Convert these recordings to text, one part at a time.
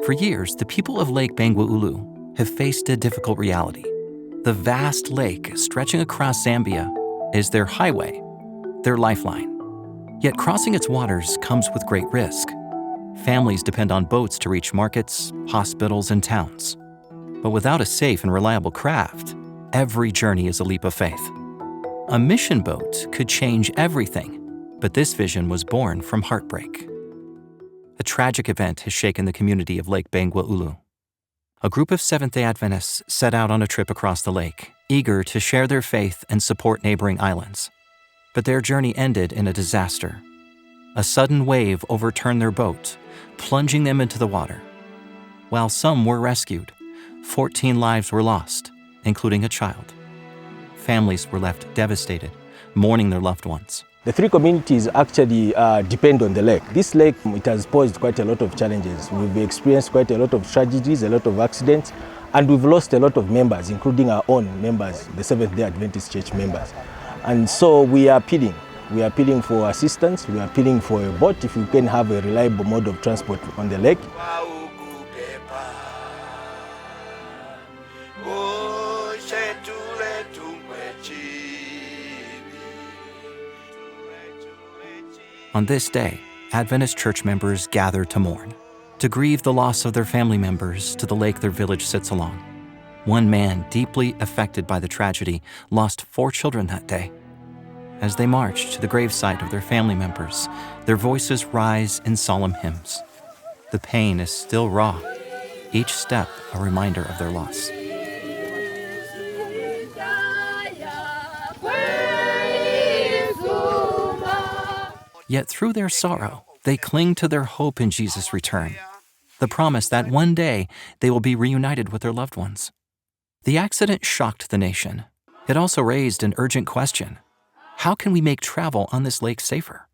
For years, the people of Lake Bangweulu have faced a difficult reality. The vast lake stretching across Zambia is their highway, their lifeline. Yet crossing its waters comes with great risk. Families depend on boats to reach markets, hospitals, and towns. But without a safe and reliable craft, every journey is a leap of faith. A mission boat could change everything, but this vision was born from heartbreak. A tragic event has shaken the community of Lake Bangweulu. A group of Seventh-day Adventists set out on a trip across the lake, eager to share their faith and support neighboring islands. But their journey ended in a disaster. A sudden wave overturned their boat, plunging them into the water. While some were rescued, 14 lives were lost, including a child. Families were left devastated, mourning their loved ones. The three communities actually depend on the lake. This lake, it has posed quite a lot of challenges. We've experienced quite a lot of tragedies, a lot of accidents, and we've lost a lot of members, including our own members, the Seventh-day Adventist Church members. And so we are appealing. We are appealing for assistance. We are appealing for a boat if we can have a reliable mode of transport on the lake. On this day, Adventist church members gather to mourn, to grieve the loss of their family members to the lake their village sits along. One man, deeply affected by the tragedy, lost 4 children that day. As they march to the gravesite of their family members, their voices rise in solemn hymns. The pain is still raw, each step a reminder of their loss. Yet through their sorrow, they cling to their hope in Jesus' return, the promise that one day they will be reunited with their loved ones. The accident shocked the nation. It also raised an urgent question. How can we make travel on this lake safer?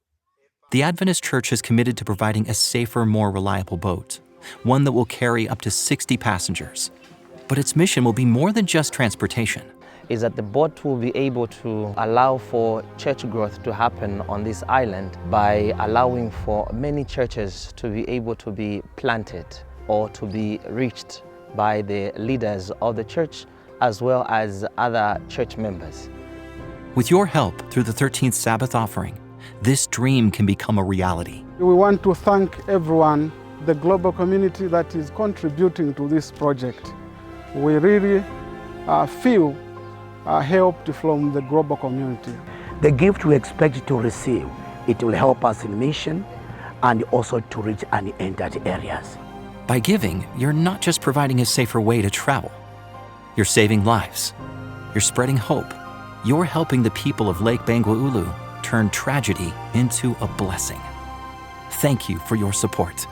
The Adventist Church is committed to providing a safer, more reliable boat, one that will carry up to 60 passengers. But its mission will be more than just transportation. Is that the boat will be able to allow for church growth to happen on this island by allowing for many churches to be able to be planted or to be reached by the leaders of the church as well as other church members. With your help through the 13th Sabbath offering, this dream can become a reality. We want to thank everyone, the global community that is contributing to this project. We really feel helped from the global community. The gift we expect to receive, it will help us in mission and also to reach unentered areas. By giving, you're not just providing a safer way to travel. You're saving lives. You're spreading hope. You're helping the people of Lake Bangweulu turn tragedy into a blessing. Thank you for your support.